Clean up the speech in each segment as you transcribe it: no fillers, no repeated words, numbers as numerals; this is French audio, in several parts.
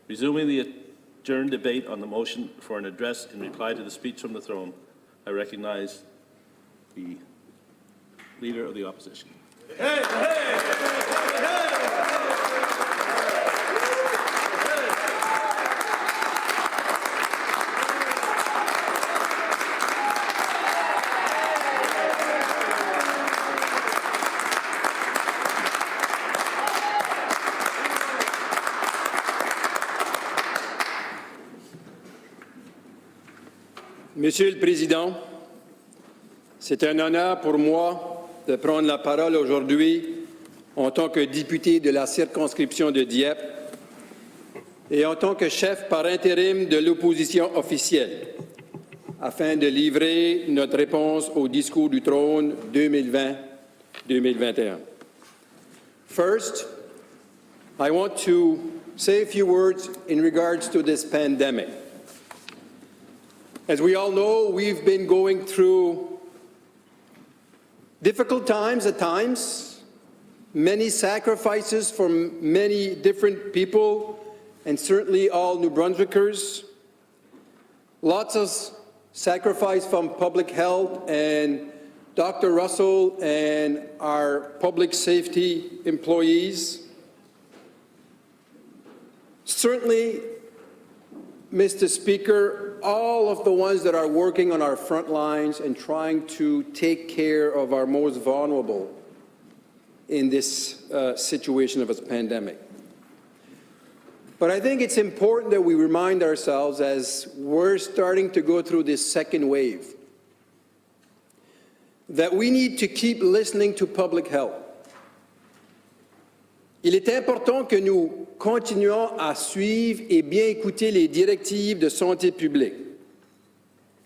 Resuming the adjourned debate on the motion for an address in reply to the speech from the throne, I recognize the Leader of the Opposition. Hey, hey, hey, Monsieur le Président, c'est un honneur pour moi de prendre la parole aujourd'hui en tant que député de la circonscription de Dieppe et en tant que chef par intérim de l'opposition officielle, afin de livrer notre réponse au discours du trône 2020-2021. First, I want to say a few words in regards to this pandemic. As we all know, we've been going through difficult times at times, many sacrifices from many different people, and certainly all New Brunswickers. Lots of sacrifice from public health and Dr. Russell and our public safety employees. Certainly, Mr. Speaker, all of the ones that are working on our front lines and trying to take care of our most vulnerable in this situation of a pandemic. But I think it's important that we remind ourselves as we're starting to go through this second wave that we need to keep listening to public health. Il est important que nous continuons à suivre et bien écouter les directives de santé publique.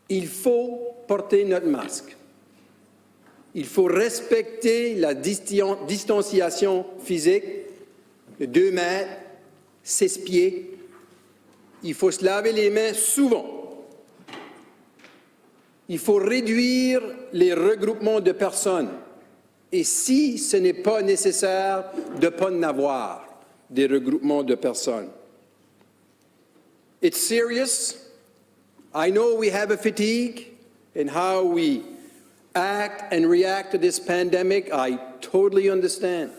Il faut porter notre masque. Il faut respecter la distanciation physique de 2 mètres, 6 pieds. Il faut se laver les mains souvent. Il faut réduire les regroupements de personnes. Et si ce n'est pas nécessaire, de ne pas en avoir des regroupements de personnes. It's serious. I know we have a fatigue in how we act and react to this pandemic. I totally understand.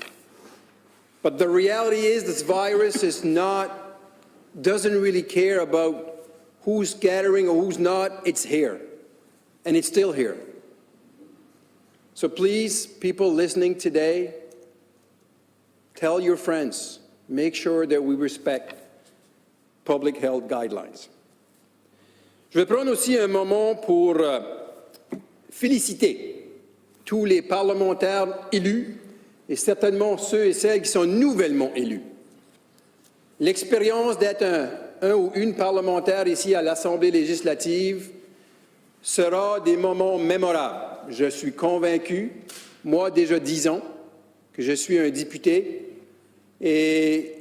But the reality is this virus doesn't really care about who's gathering or who's not. It's here. And it's still here. So please, people listening today, tell your friends, make sure that we respect public health guidelines. Je vais prendre aussi un moment pour féliciter tous les parlementaires élus et certainement ceux et celles qui sont nouvellement élus. L'expérience d'être un ou une parlementaire ici à l'Assemblée législative sera des moments mémorables. Je suis convaincu, moi déjà 10 ans, que je suis un député et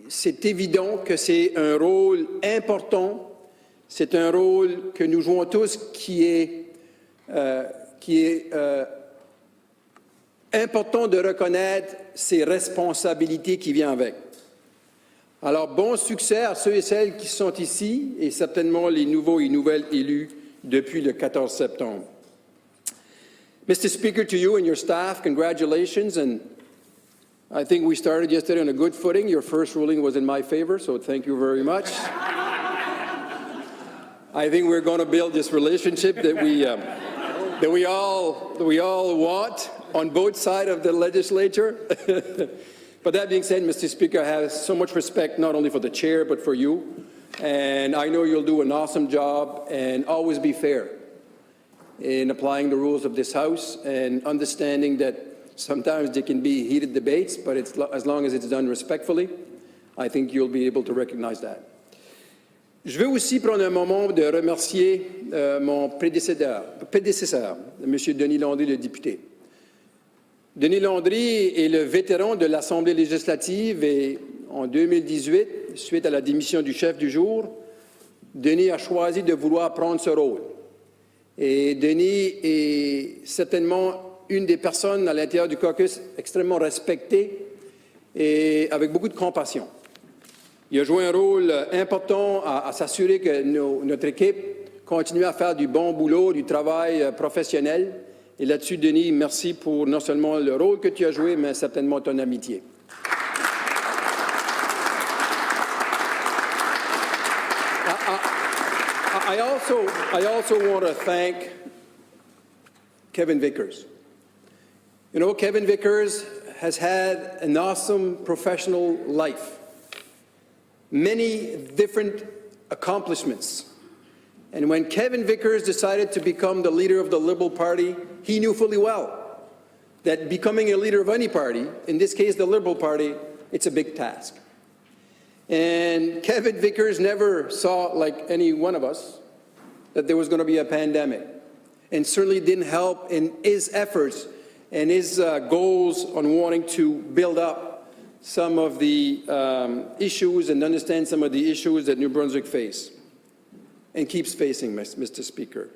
c'est évident que c'est un rôle important, c'est un rôle que nous jouons tous qui est important de reconnaître ses responsabilités qui viennent avec. Alors, bon succès à ceux et celles qui sont ici et certainement les nouveaux et nouvelles élus depuis le 14 septembre. Mr. Speaker, to you and your staff, congratulations, and I think we started yesterday on a good footing. Your first ruling was in my favor, so thank you very much. I think we're going to build this relationship that we all want on both sides of the legislature. But that being said, Mr. Speaker, I have so much respect not only for the chair but for you, and I know you'll do an awesome job and always be fair in applying the rules of this House and understanding that sometimes there can be heated debates, but as long as it's done respectfully, I think you'll be able to recognize that. Je veux aussi prendre un moment de remercier mon prédécesseur, M. Denis Landry, le député. Denis Landry est le vétéran de l'Assemblée législative et en 2018, suite à la démission du chef du jour, Denis a choisi de vouloir prendre ce rôle. Et Denis est certainement une des personnes à l'intérieur du caucus extrêmement respectée et avec beaucoup de compassion. Il a joué un rôle important à s'assurer que notre équipe continue à faire du bon boulot, du travail professionnel. Et là-dessus, Denis, merci pour non seulement le rôle que tu as joué, mais certainement ton amitié. I also want to thank Kevin Vickers. You know, Kevin Vickers has had an awesome professional life, many different accomplishments. And when Kevin Vickers decided to become the leader of the Liberal Party, he knew fully well that becoming a leader of any party, in this case the Liberal Party, it's a big task. And Kevin Vickers never saw, like any one of us, that there was going to be a pandemic, and certainly didn't help in his efforts and his goals on wanting to build up some of the issues and understand some of the issues that New Brunswick face and keeps facing, Mr. Speaker.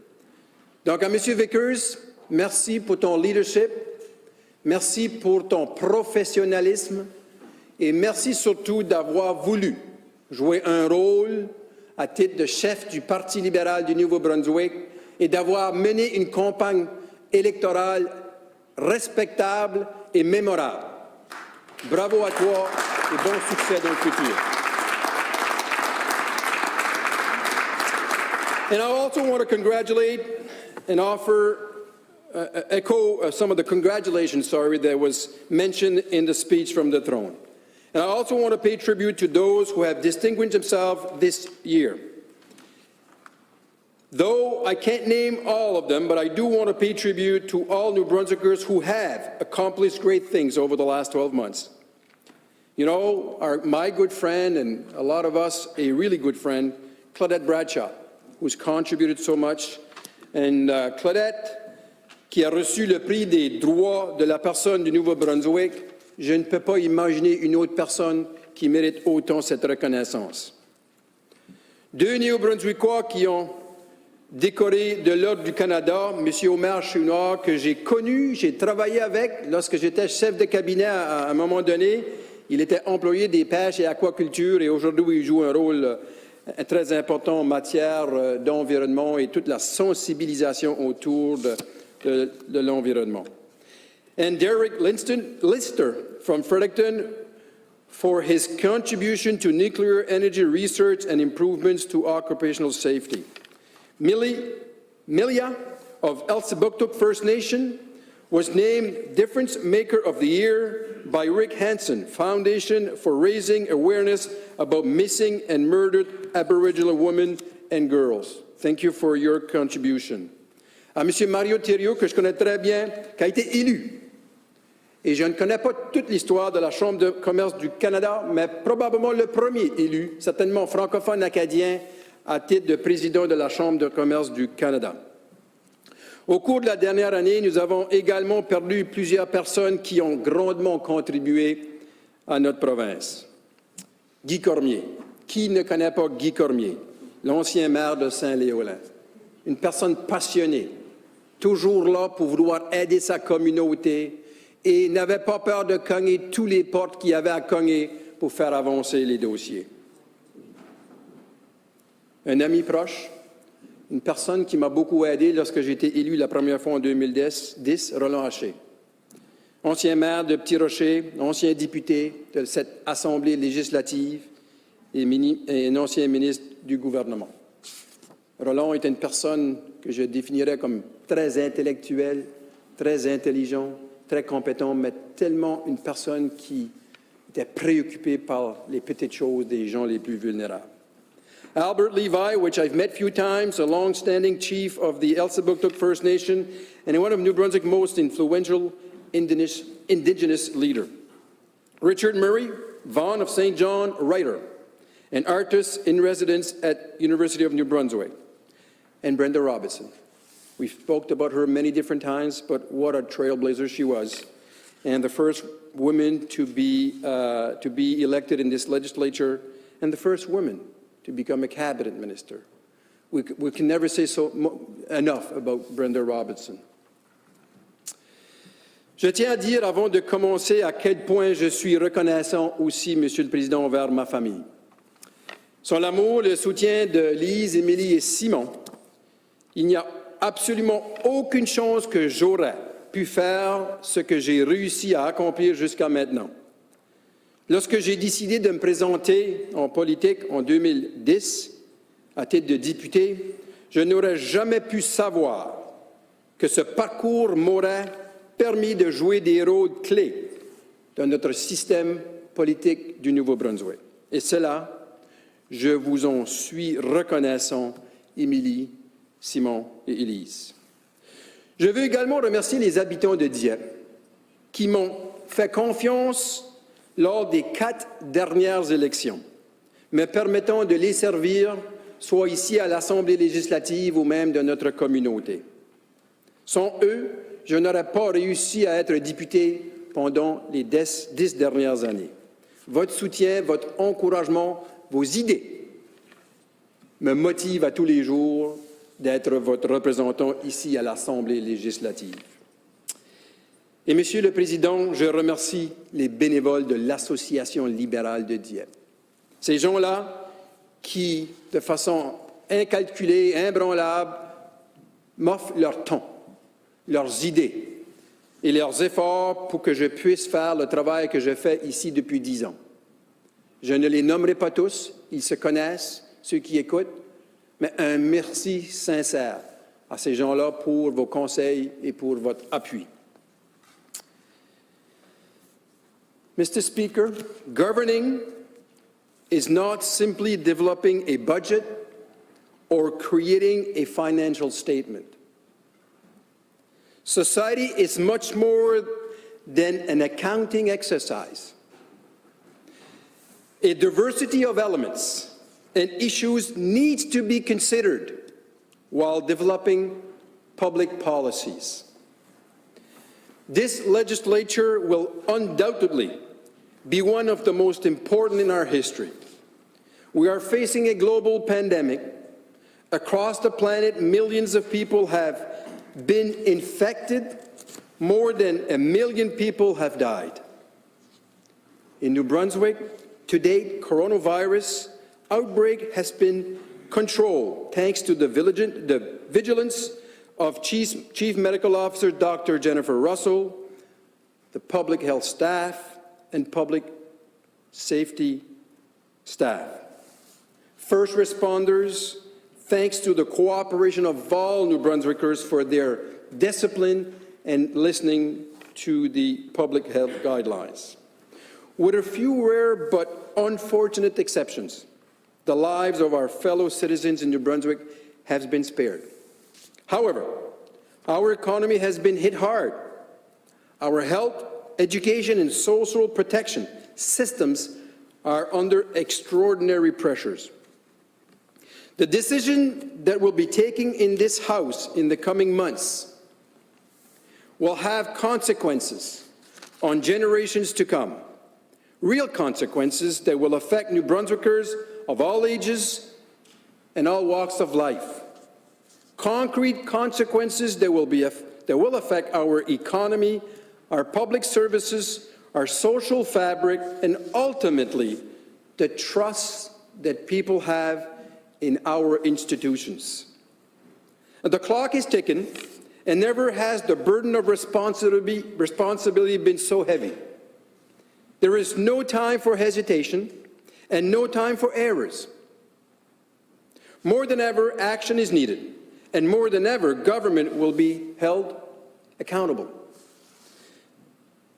Donc, à M. Vickers, merci pour ton leadership, merci pour ton professionnalisme et merci surtout d'avoir voulu jouer un rôle à titre de chef du Parti libéral du Nouveau-Brunswick et d'avoir mené une campagne électorale respectable et mémorable. Bravo à toi et bon succès dans le futur. And I also want to congratulate and echo some of the congratulations, that was mentioned in the speech from the throne. And I also want to pay tribute to those who have distinguished themselves this year. Though I can't name all of them, but I do want to pay tribute to all New Brunswickers who have accomplished great things over the last 12 months. You know, my good friend, and a lot of us, a really good friend, Claudette Bradshaw, who's contributed so much. And Claudette, qui a reçu le prix des droits de la personne du Nouveau-Brunswick, je ne peux pas imaginer une autre personne qui mérite autant cette reconnaissance. Deux Néo-Brunswickois qui ont décoré de l'Ordre du Canada, M. Omer Chouinard, que j'ai connu, j'ai travaillé avec lorsque j'étais chef de cabinet à un moment donné. Il était employé des pêches et aquaculture et aujourd'hui, il joue un rôle très important en matière d'environnement et toute la sensibilisation autour de l'environnement. And Derek Lister from Fredericton for his contribution to nuclear energy research and improvements to occupational safety. Milia of Elsipogtog First Nation was named Difference Maker of the Year by Rick Hansen Foundation for raising awareness about missing and murdered Aboriginal women and girls. Thank you for your contribution. À M. Mario Thériault, que je connais très bien, qui a été élu. Et je ne connais pas toute l'histoire de la Chambre de commerce du Canada, mais probablement le premier élu, certainement francophone acadien, à titre de président de la Chambre de commerce du Canada. Au cours de la dernière année, nous avons également perdu plusieurs personnes qui ont grandement contribué à notre province. Guy Cormier. Qui ne connaît pas Guy Cormier, l'ancien maire de Saint-Léolin? Une personne passionnée, toujours là pour vouloir aider sa communauté et n'avait pas peur de cogner tous les portes qu'il y avait à cogner pour faire avancer les dossiers. Un ami proche, une personne qui m'a beaucoup aidé lorsque j'ai été élu la première fois en 2010, Roland Haché. Ancien maire de Petit-Rocher, ancien député de cette Assemblée législative et un ancien ministre du gouvernement. Roland est une personne que je définirais comme très intellectuelle, très intelligent, très compétent, mais tellement une personne qui était préoccupée par les petites choses des gens les plus vulnérables. Albert Levi, which I've met a few times, a long-standing chief of the Elsipogtog First Nation and one of New Brunswick's most influential Indigenous leader. Richard Murray, Vaughan of St. John, writer, an artist in residence at University of New Brunswick. And Brenda Robinson. We've spoke about her many different times, but what a trailblazer she was. And the first woman to be elected in this legislature, and the first woman to become a cabinet minister. We can never say enough about Brenda Robinson. Je tiens à dire, avant de commencer, à quel point je suis reconnaissant aussi, Monsieur le Président, envers ma famille. Sans l'amour, le soutien de Lise, Émilie et Simon, il n'y a absolument aucune chance que j'aurais pu faire ce que j'ai réussi à accomplir jusqu'à maintenant. Lorsque j'ai décidé de me présenter en politique en 2010, à titre de député, je n'aurais jamais pu savoir que ce parcours m'aurait permis de jouer des rôles clés dans notre système politique du Nouveau-Brunswick. Et cela, je vous en suis reconnaissant, Émilie, Simon et Élise. Je veux également remercier les habitants de Dieppe qui m'ont fait confiance lors des 4 dernières élections, me permettant de les servir, soit ici à l'Assemblée législative ou même de notre communauté. Sans eux, je n'aurais pas réussi à être député pendant les 10 dernières années. Votre soutien, votre encouragement, vos idées me motivent à tous les jours d'être votre représentant ici à l'Assemblée législative. Et, Monsieur le Président, je remercie les bénévoles de l'Association libérale de Dieppe. Ces gens-là qui, de façon incalculée, imbranlable, m'offrent leur temps, leurs idées et leurs efforts pour que je puisse faire le travail que je fais ici depuis 10 ans. Je ne les nommerai pas tous, ils se connaissent, ceux qui écoutent, mais un merci sincère à ces gens-là pour vos conseils et pour votre appui. Mr. Speaker, governing is not simply developing a budget or creating a financial statement. Society is much more than an accounting exercise. A diversity of elements and issues needs to be considered while developing public policies. This legislature will undoubtedly be one of the most important in our history. We are facing a global pandemic. Across the planet, millions of people have been infected. More than 1 million people have died. In New Brunswick, to date, coronavirus outbreak has been controlled thanks to the vigilance of Chief Medical Officer Dr. Jennifer Russell, the public health staff, and public safety staff. First responders, thanks to the cooperation of all New Brunswickers for their discipline and listening to the public health guidelines. With a few rare but unfortunate exceptions, the lives of our fellow citizens in New Brunswick have been spared. However, our economy has been hit hard. Our health, education, and social protection systems are under extraordinary pressures. The decision that we'll be taking in this House in the coming months will have consequences on generations to come, real consequences that will affect New Brunswickers of all ages and all walks of life. Concrete consequences that will affect our economy, our public services, our social fabric, and ultimately the trust that people have in our institutions. The clock is ticking, and never has the burden of responsibility been so heavy. There is no time for hesitation and no time for errors. More than ever, action is needed, and more than ever, government will be held accountable.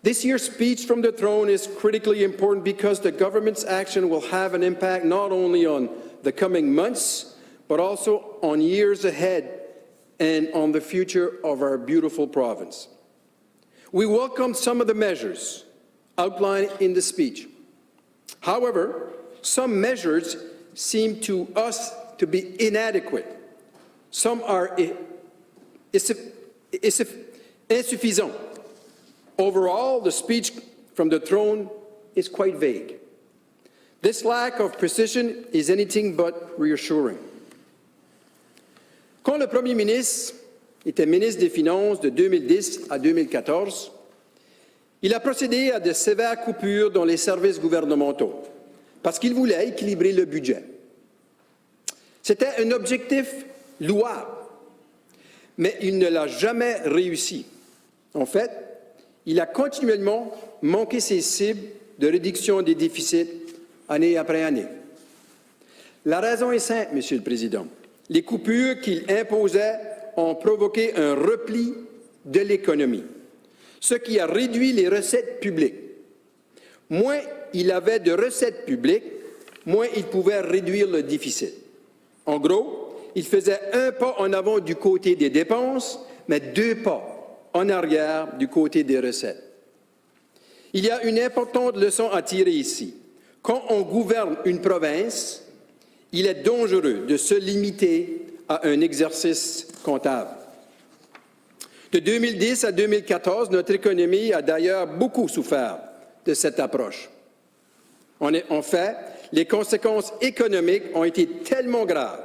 This year's speech from the throne is critically important because the government's action will have an impact not only on the coming months, but also on years ahead and on the future of our beautiful province. We welcome some of the measures outlined in the speech. However, some measures seem to us to be inadequate. Some are insuffisant. Overall, the speech from the throne is quite vague. This lack of precision is anything but reassuring. Quand le premier ministre était ministre des Finances de 2010 à 2014, il a procédé à de sévères coupures dans les services gouvernementaux parce qu'il voulait équilibrer le budget. C'était un objectif louable, mais il ne l'a jamais réussi. En fait, il a continuellement manqué ses cibles de réduction des déficits année après année. La raison est simple, Monsieur le Président. Les coupures qu'il imposait ont provoqué un repli de l'économie, ce qui a réduit les recettes publiques. Moins il avait de recettes publiques, moins il pouvait réduire le déficit. En gros, il faisait un pas en avant du côté des dépenses, mais 2 pas en arrière du côté des recettes. Il y a une importante leçon à tirer ici. Quand on gouverne une province, il est dangereux de se limiter à un exercice comptable. De 2010 à 2014, notre économie a d'ailleurs beaucoup souffert de cette approche. En fait, les conséquences économiques ont été tellement graves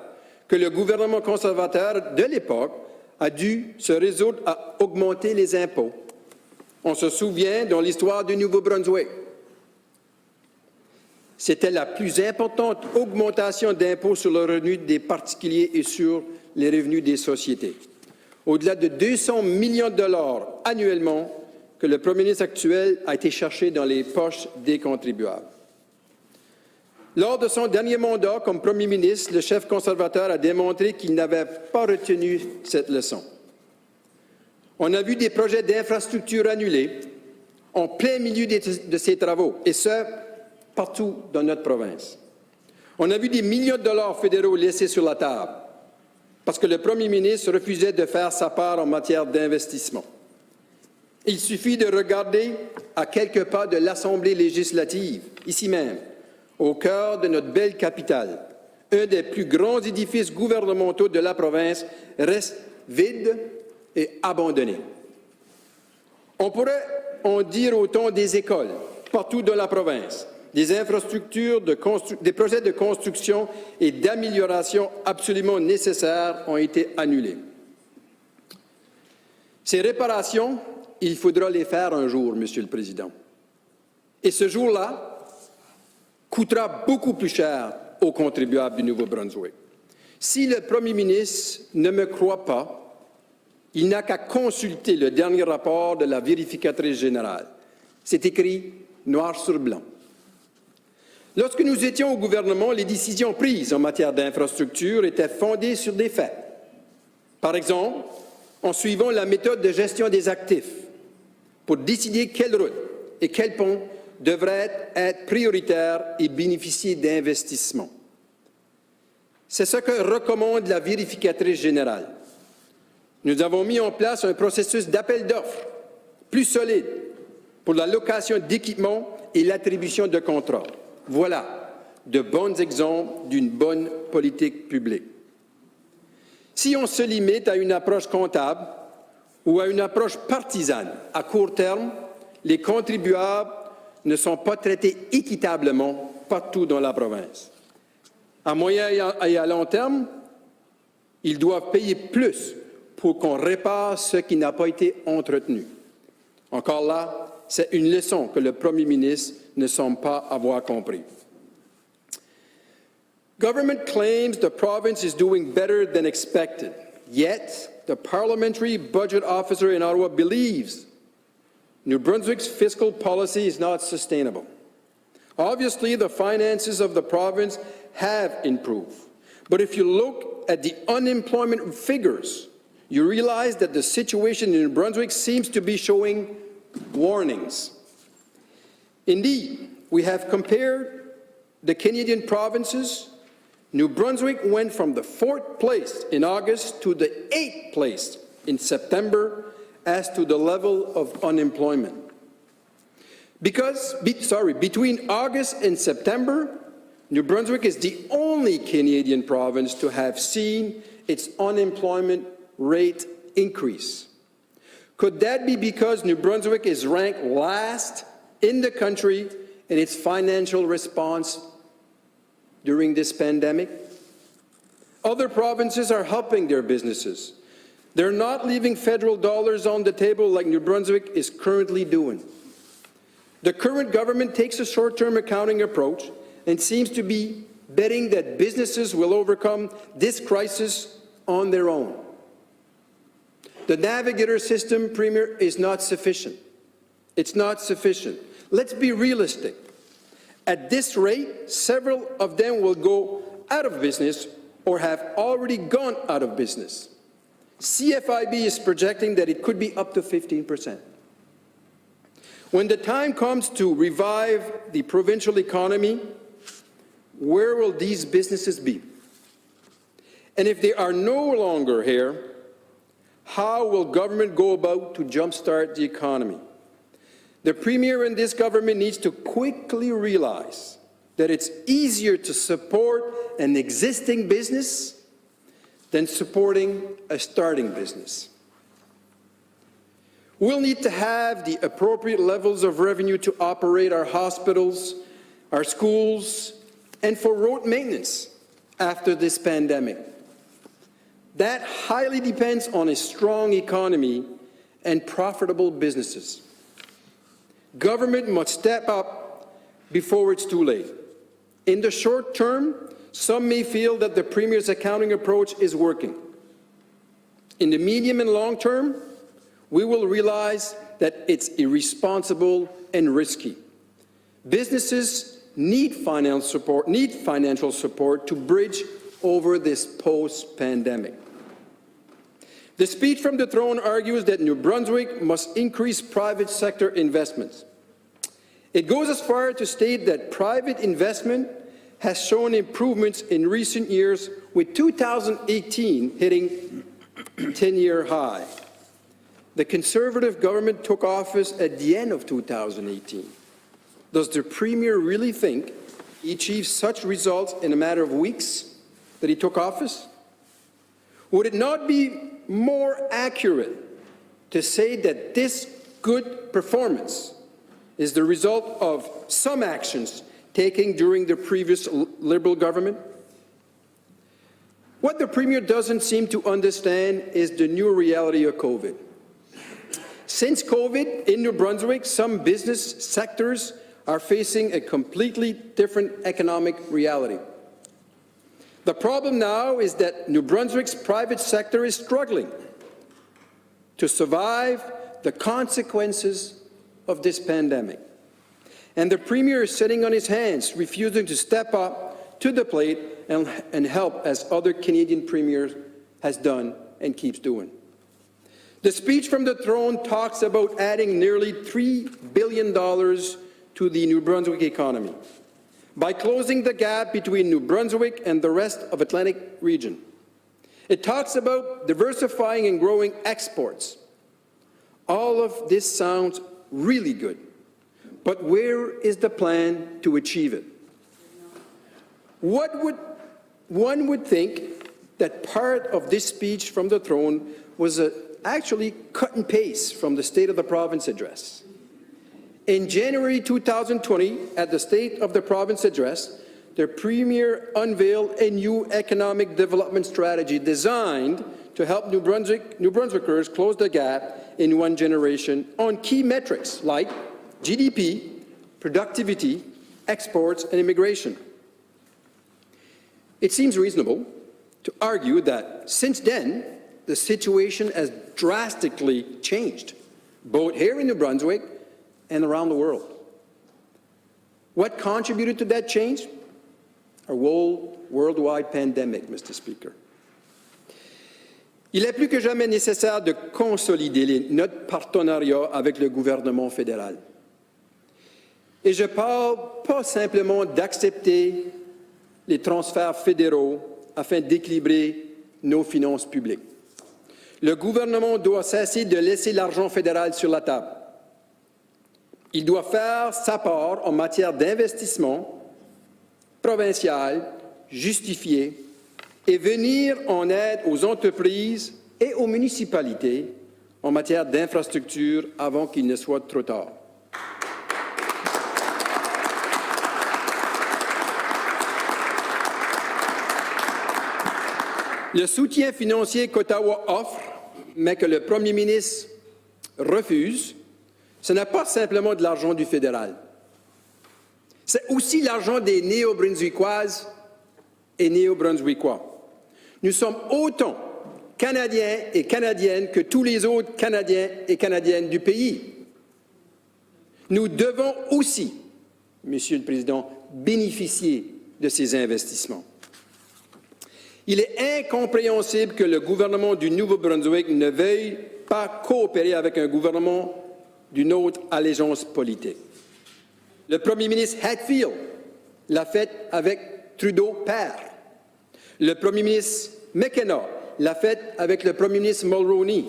que le gouvernement conservateur de l'époque a dû se résoudre à augmenter les impôts. On se souvient dans l'histoire du Nouveau-Brunswick. C'était la plus importante augmentation d'impôts sur le revenu des particuliers et sur les revenus des sociétés. Au-delà de 200 millions de dollars annuellement que le premier ministre actuel a été chercher dans les poches des contribuables. Lors de son dernier mandat comme premier ministre, le chef conservateur a démontré qu'il n'avait pas retenu cette leçon. On a vu des projets d'infrastructure annulés en plein milieu de ces travaux, et ce, partout dans notre province. On a vu des millions de dollars fédéraux laissés sur la table parce que le premier ministre refusait de faire sa part en matière d'investissement. Il suffit de regarder à quelques pas de l'Assemblée législative, ici même, au cœur de notre belle capitale. Un des plus grands édifices gouvernementaux de la province reste vide et abandonné. On pourrait en dire autant des écoles partout dans la province, des infrastructures, des projets de construction et d'amélioration absolument nécessaires ont été annulés. Ces réparations, il faudra les faire un jour, Monsieur le Président. Et ce jour-là coûtera beaucoup plus cher aux contribuables du Nouveau-Brunswick. Si le Premier ministre ne me croit pas, il n'a qu'à consulter le dernier rapport de la vérificatrice générale. C'est écrit noir sur blanc. Lorsque nous étions au gouvernement, les décisions prises en matière d'infrastructure étaient fondées sur des faits. Par exemple, en suivant la méthode de gestion des actifs pour décider quelle route et quel pont devraient être prioritaires et bénéficier d'investissements. C'est ce que recommande la vérificatrice générale. Nous avons mis en place un processus d'appel d'offres plus solide pour la location d'équipements et l'attribution de contrats. Voilà de bons exemples d'une bonne politique publique. Si on se limite à une approche comptable ou à une approche partisane à court terme, les contribuables ne sont pas traités équitablement partout dans la province. À moyen et à long terme, ils doivent payer plus pour qu'on répare ce qui n'a pas été entretenu. Encore là, c'est une leçon que le Premier ministre ne semble pas avoir compris. Government claims the province is doing better than expected, yet the parliamentary budget officer in Ottawa believes New Brunswick's fiscal policy is not sustainable. Obviously, the finances of the province have improved, but if you look at the unemployment figures, you realize that the situation in New Brunswick seems to be showing warnings. Indeed, we have compared the Canadian provinces. New Brunswick went from the 4th place in August to the 8th place in September as to the level of unemployment. Between August and September, New Brunswick is the only Canadian province to have seen its unemployment rate increase. Could that be because New Brunswick is ranked last in the country in its financial response during this pandemic? Other provinces are helping their businesses. They're not leaving federal dollars on the table like New Brunswick is currently doing. The current government takes a short-term accounting approach and seems to be betting that businesses will overcome this crisis on their own. The Navigator system, Premier, is not sufficient. It's not sufficient. Let's be realistic. At this rate, several of them will go out of business or have already gone out of business. CFIB is projecting that it could be up to 15%. When the time comes to revive the provincial economy, where will these businesses be? And if they are no longer here, how will government go about to jumpstart the economy? The Premier and this government needs to quickly realize that it's easier to support an existing business than supporting a starting business. We'll need to have the appropriate levels of revenue to operate our hospitals, our schools, and for road maintenance after this pandemic. That highly depends on a strong economy and profitable businesses. Government must step up before it's too late. In the short term, some may feel that the Premier's accounting approach is working. In the medium and long term, we will realize that it's irresponsible and risky. Businesses need financial support to bridge over this post-pandemic. The speech from the throne argues that New Brunswick must increase private sector investments. It goes as far to state that private investment has shown improvements in recent years, with 2018 hitting a 10-year high. The Conservative government took office at the end of 2018. Does the Premier really think he achieved such results in a matter of weeks that he took office? Would it not be more accurate to say that this good performance is the result of some actions taken during the previous Liberal government? What the Premier doesn't seem to understand is the new reality of COVID. Since COVID in New Brunswick, some business sectors are facing a completely different economic reality. The problem now is that New Brunswick's private sector is struggling to survive the consequences of this pandemic. And the Premier is sitting on his hands, refusing to step up to the plate and help as other Canadian premiers has done and keeps doing. The speech from the throne talks about adding nearly $3 billion to the New Brunswick economy by closing the gap between New Brunswick and the rest of the Atlantic region. It talks about diversifying and growing exports. All of this sounds really good, but where is the plan to achieve it? One would think that part of this speech from the throne was actually cut and paste from the State of the Province address. In January 2020, at the State of the Province address, the Premier unveiled a new economic development strategy designed to help New Brunswickers close the gap in one generation on key metrics like GDP, productivity, exports, and immigration. It seems reasonable to argue that since then, the situation has drastically changed, both here in New Brunswick and around the world. What contributed to that change? A worldwide pandemic, Mr. Speaker. Il est plus que jamais nécessaire de consolider notre partenariat avec le gouvernement fédéral. Et je ne parle pas simplement d'accepter les transferts fédéraux afin d'équilibrer nos finances publiques. Le gouvernement doit cesser de laisser l'argent fédéral sur la table. Il doit faire sa part en matière d'investissement provincial, justifié, et venir en aide aux entreprises et aux municipalités en matière d'infrastructure avant qu'il ne soit trop tard. Le soutien financier qu'Ottawa offre, mais que le Premier ministre refuse, ce n'est pas simplement de l'argent du fédéral. C'est aussi l'argent des Néo-Brunswickoises et néo-brunswickois. Nous sommes autant Canadiens et Canadiennes que tous les autres Canadiens et Canadiennes du pays. Nous devons aussi, Monsieur le Président, bénéficier de ces investissements. Il est incompréhensible que le gouvernement du Nouveau-Brunswick ne veuille pas coopérer avec un gouvernement d'une autre allégeance politique. Le Premier ministre Hatfield l'a fait avec Trudeau père. Le Premier ministre McKenna l'a fait avec le Premier ministre Mulroney.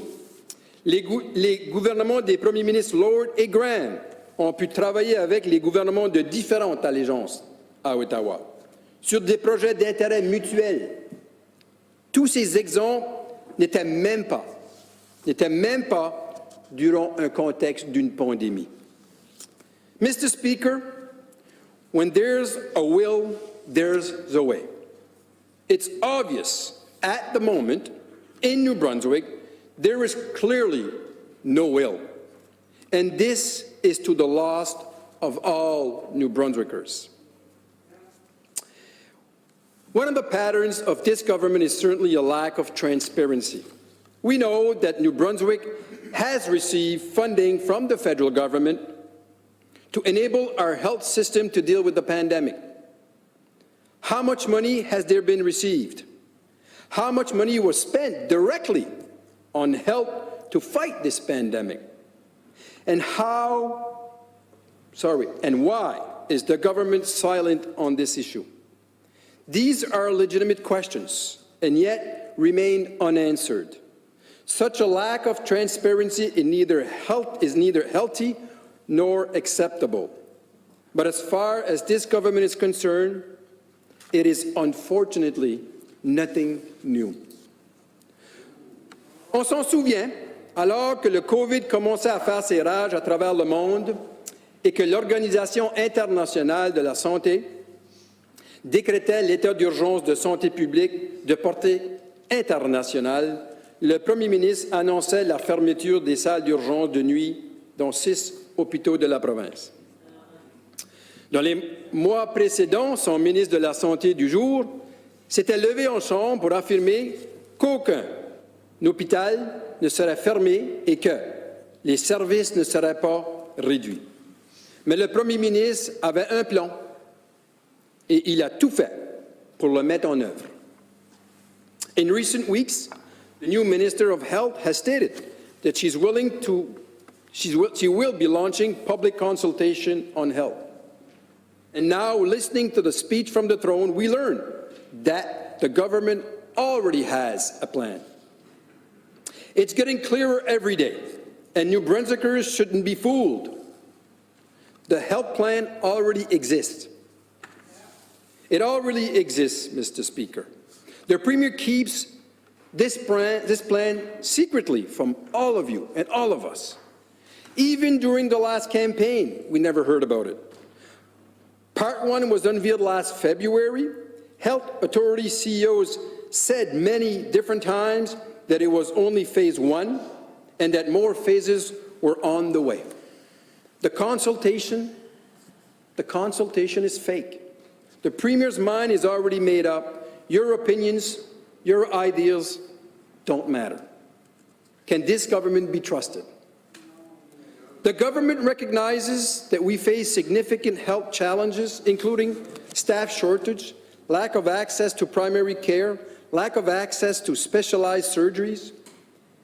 Les gouvernements des Premiers ministres Lord et Graham ont pu travailler avec les gouvernements de différentes allégeances à Ottawa sur des projets d'intérêt mutuel. Tous ces exemples n'étaient même pas durant un contexte d'une pandémie. Mr. Speaker, when there's a will, there's a way. It's obvious at the moment in New Brunswick there is clearly no will, and this is to the loss of all New Brunswickers. One of the patterns of this government is certainly a lack of transparency. We know that New Brunswick has received funding from the federal government to enable our health system to deal with the pandemic. How much money has there been received? How much money was spent directly on help to fight this pandemic? And why is the government silent on this issue? These are legitimate questions, and yet remain unanswered. Such a lack of transparency is neither healthy nor acceptable. But as far as this government is concerned, it is unfortunately nothing new. On s'en souvient, alors que le COVID commençait à faire ses rages à travers le monde et que l'Organisation internationale de la santé décrétait l'état d'urgence de santé publique de portée internationale, le Premier ministre annonçait la fermeture des salles d'urgence de nuit dans 6 hôpitaux de la province. Dans les mois précédents, son ministre de la Santé du jour s'était levé en chambre pour affirmer qu'aucun hôpital ne serait fermé et que les services ne seraient pas réduits. Mais le Premier ministre avait un plan et il a tout fait pour le mettre en œuvre. In recent weeks, the new Minister of Health has stated that she will be launching public consultation on health. And now, listening to the speech from the throne, we learn that the government already has a plan. It's getting clearer every day, and New Brunswickers shouldn't be fooled. The health plan already exists. It already exists, Mr. Speaker. The Premier keeps this plan secretly from all of you and all of us. Even during the last campaign, we never heard about it. Part 1 was unveiled last February. Health authority CEOs said many different times that it was only phase 1 and that more phases were on the way. The consultation is fake. The Premier's mind is already made up. Your opinions, your ideas don't matter. Can this government be trusted? The government recognizes that we face significant health challenges, including staff shortage, lack of access to primary care, lack of access to specialized surgeries,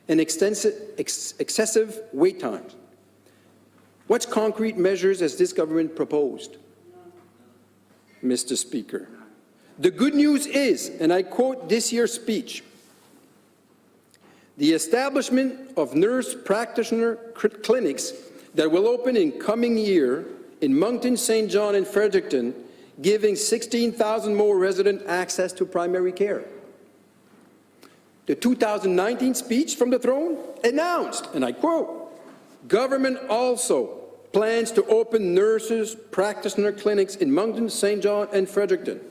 and excessive wait times. What concrete measures has this government proposed, Mr. Speaker? The good news is, and I quote this year's speech, the establishment of nurse practitioner clinics that will open in coming year in Moncton, St. John, and Fredericton, giving 16,000 more residents access to primary care. The 2019 speech from the throne announced, and I quote, government also plans to open nurses practitioner clinics in Moncton, St. John, and Fredericton.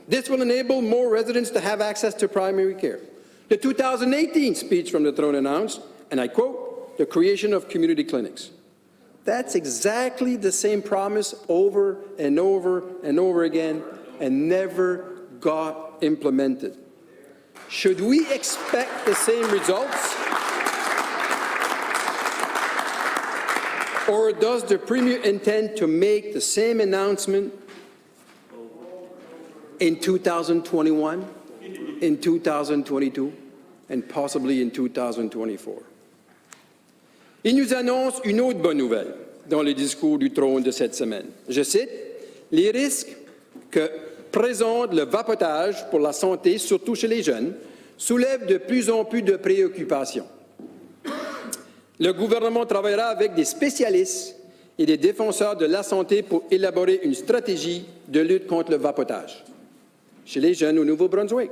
This will enable more residents to have access to primary care. The 2018 speech from the throne announced, and I quote, the creation of community clinics. That's exactly the same promise over and over and over again, and never got implemented. Should we expect the same results? Or does the Premier intend to make the same announcement in 2021, in 2022, and possibly in 2024? Il nous annonce une autre bonne nouvelle dans le discours du trône de cette semaine. Je cite, « Les risques que présente le vapotage pour la santé, surtout chez les jeunes, soulèvent de plus en plus de préoccupations. Le gouvernement travaillera avec des spécialistes et des défenseurs de la santé pour élaborer une stratégie de lutte contre le vapotage chez les jeunes au Nouveau-Brunswick. »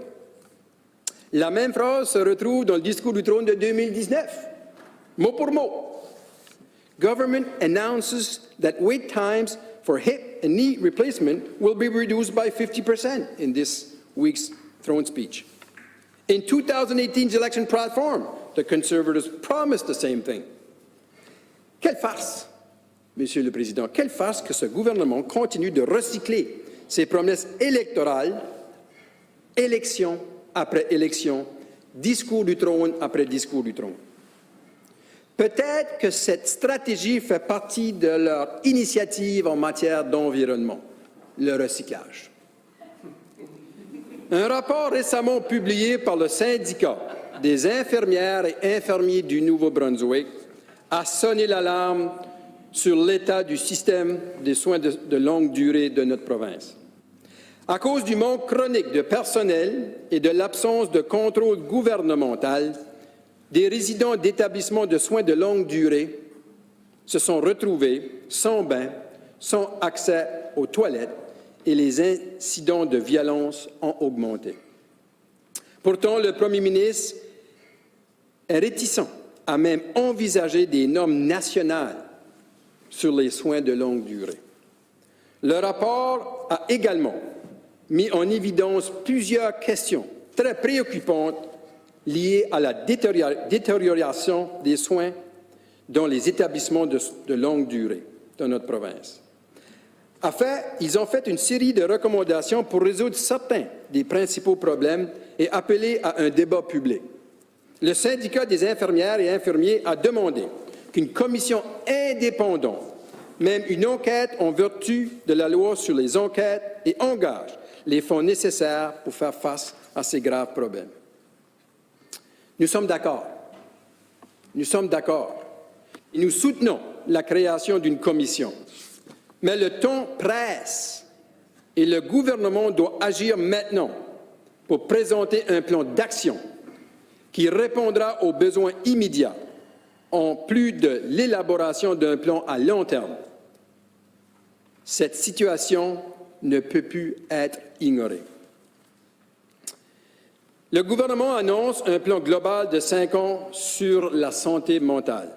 La même phrase se retrouve dans le discours du trône de 2019, mot pour mot. Government announces that wait times for hip and knee replacement will be reduced by 50% in this week's throne speech. In 2018's election platform, the Conservatives promised the same thing. Quelle farce, Monsieur le Président, quelle farce que ce gouvernement continue de recycler ses promesses électorales, élection après élection, discours du trône après discours du trône. Peut-être que cette stratégie fait partie de leur initiative en matière d'environnement, le recyclage. Un rapport récemment publié par le syndicat des infirmières et infirmiers du Nouveau-Brunswick a sonné l'alarme sur l'état du système des soins de longue durée de notre province. À cause du manque chronique de personnel et de l'absence de contrôle gouvernemental, des résidents d'établissements de soins de longue durée se sont retrouvés sans bain, sans accès aux toilettes et les incidents de violence ont augmenté. Pourtant, le Premier ministre est réticent à même envisager des normes nationales sur les soins de longue durée. Le rapport a également mis en évidence plusieurs questions très préoccupantes liées à la détérioration des soins dans les établissements de longue durée dans notre province. Enfin, ils ont fait une série de recommandations pour résoudre certains des principaux problèmes et appeler à un débat public. Le syndicat des infirmières et infirmiers a demandé qu'une commission indépendante mène une enquête en vertu de la loi sur les enquêtes et engage les fonds nécessaires pour faire face à ces graves problèmes. Nous sommes d'accord. Nous sommes d'accord. Et nous soutenons la création d'une commission. Mais le temps presse et le gouvernement doit agir maintenant pour présenter un plan d'action qui répondra aux besoins immédiats, en plus de l'élaboration d'un plan à long terme. Cette situation ne peut plus être ignorée. Le gouvernement annonce un plan global de 5 ans sur la santé mentale.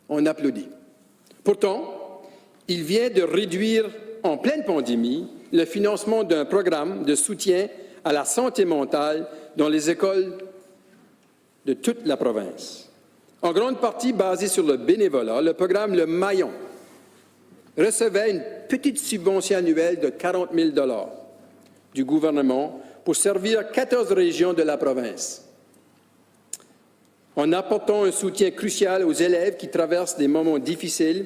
On applaudit. Pourtant, il vient de réduire en pleine pandémie le financement d'un programme de soutien à la santé mentale dans les écoles de toute la province. En grande partie basé sur le bénévolat, le programme Le Maillon recevait une petite subvention annuelle de 40 000 $ du gouvernement pour servir 14 régions de la province, en apportant un soutien crucial aux élèves qui traversent des moments difficiles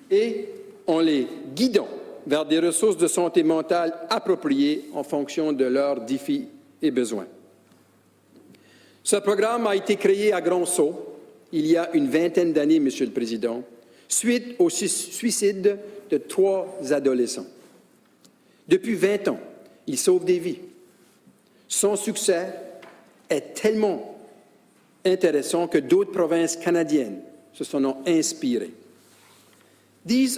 et en les guidant vers des ressources de santé mentale appropriées en fonction de leurs défis et besoins. Ce programme a été créé à grand saut il y a une vingtaine d'années, Monsieur le Président, suite au suicide de 3 adolescents. Depuis 20 ans, il sauve des vies. Son succès est tellement intéressant que d'autres provinces canadiennes se sont inspirées. This is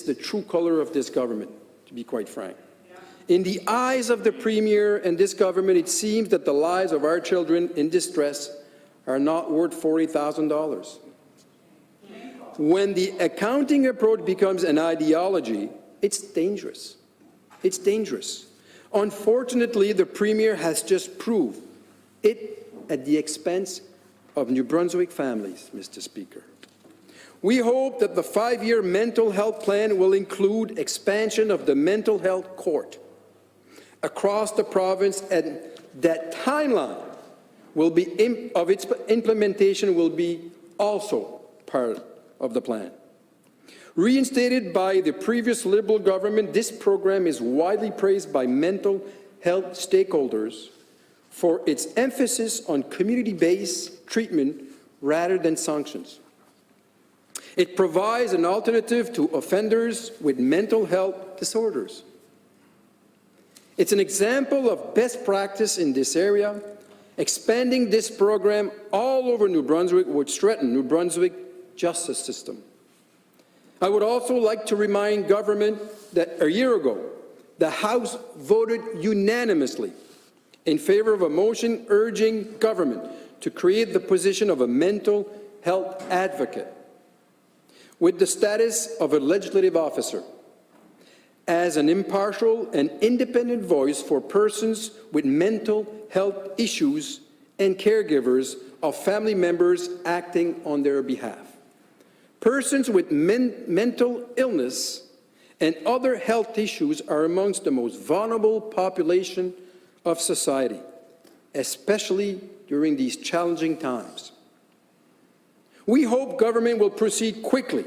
the true color of this government, to be quite frank. In the eyes of the Premier and this government, it seems that the lives of our children in distress are not worth $40,000. When the accounting approach becomes an ideology, it's dangerous. It's dangerous. Unfortunately, the Premier has just proved it at the expense of New Brunswick families, Mr. Speaker. We hope that the 5-year mental health plan will include expansion of the mental health court across the province, and that timeline will be of its implementation will be also part of the plan. Reinstated by the previous Liberal government, this program is widely praised by mental health stakeholders for its emphasis on community-based treatment rather than sanctions. It provides an alternative to offenders with mental health disorders. It's an example of best practice in this area. Expanding this program all over New Brunswick would strengthen New Brunswick's justice system. I would also like to remind government that a year ago, the House voted unanimously in favor of a motion urging government to create the position of a mental health advocate with the status of a legislative officer as an impartial and independent voice for persons with mental health issues and caregivers of family members acting on their behalf. Persons with mental illness and other health issues are amongst the most vulnerable population of society, especially during these challenging times. We hope government will proceed quickly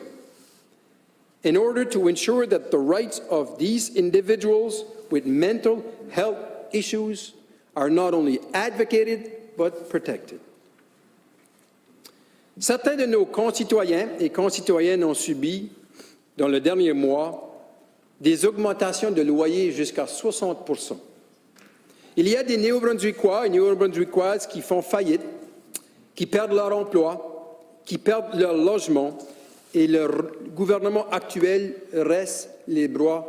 in order to ensure that the rights of these individuals with mental health issues are not only advocated, but protected. Certains de nos concitoyens et concitoyennes ont subi, dans le dernier mois, des augmentations de loyers jusqu'à 60%. Il y a des Néo-Brunswickois et Néo-Brunswickoises qui font faillite, qui perdent leur emploi, qui perdent leur logement, et le gouvernement actuel reste les bras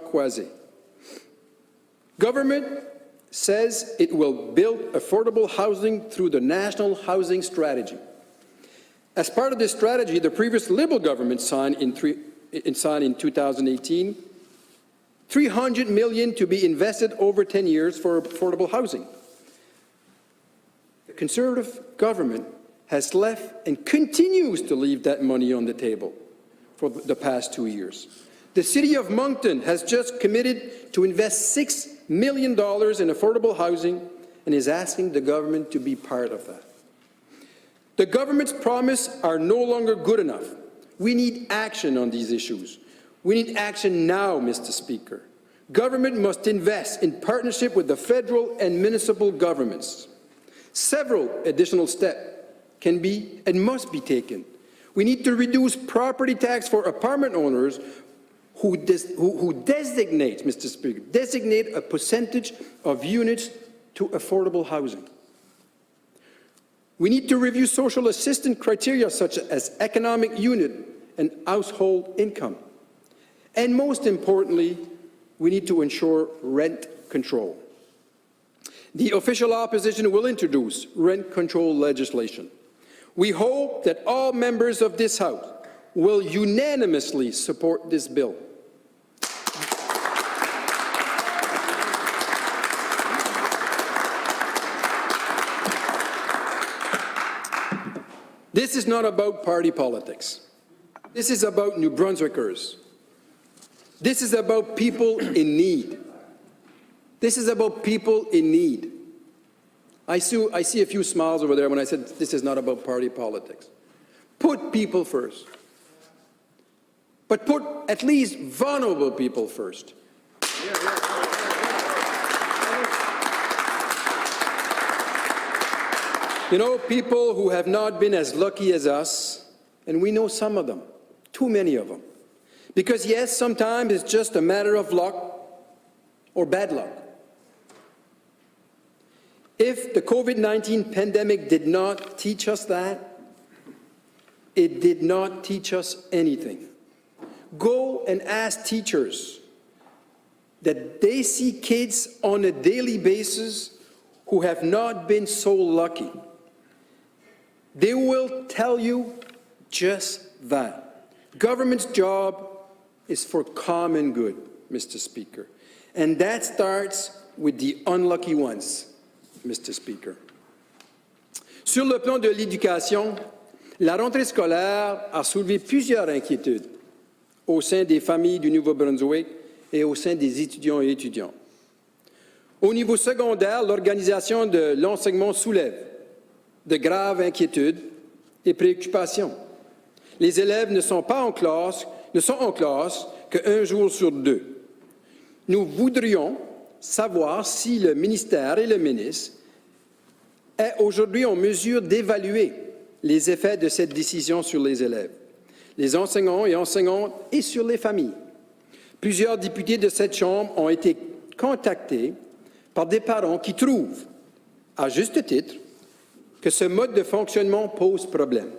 croisés. Government says it will build affordable housing through the National Housing Strategy. As part of this strategy, the previous Liberal government signed in 2018 $300 million to be invested over 10 years for affordable housing. The Conservative government has left and continues to leave that money on the table for the past 2 years. The City of Moncton has just committed to invest $6 million in affordable housing and is asking the government to be part of that. The government's promises are no longer good enough. We need action on these issues. We need action now, Mr. Speaker. Government must invest in partnership with the federal and municipal governments. Several additional steps can be and must be taken. We need to reduce property tax for apartment owners who designate, Mr. Speaker, designate a percentage of units to affordable housing. We need to review social assistance criteria such as economic unit and household income. And most importantly, we need to ensure rent control. The official opposition will introduce rent control legislation. We hope that all members of this House will unanimously support this bill. This is not about party politics. This is about New Brunswickers. This is about people in need. This is about people in need. I see a few smiles over there when I said this is not about party politics. Put people first. But put at least vulnerable people first. You know, people who have not been as lucky as us, and we know some of them, too many of them. Because yes, sometimes it's just a matter of luck or bad luck. If the COVID-19 pandemic did not teach us that, it did not teach us anything. Go and ask teachers that they see kids on a daily basis who have not been so lucky. They will tell you just that. Government's job is for common good, Mr. Speaker. And that starts with the unlucky ones, Mr. Speaker. Sur le plan de l'éducation, La rentrée scolaire a soulevé plusieurs inquiétudes au sein des familles du Nouveau-Brunswick et au sein des étudiants et étudiantes. Au niveau secondaire, l'organisation de l'enseignement soulève de graves inquiétudes et préoccupations. Les élèves ne sont en classe qu'un jour sur deux. Nous voudrions savoir si le ministère et le ministre est aujourd'hui en mesure d'évaluer les effets de cette décision sur les élèves, les enseignants et enseignantes et sur les familles. Plusieurs députés de cette Chambre ont été contactés par des parents qui trouvent, à juste titre, que ce mode de fonctionnement pose problème,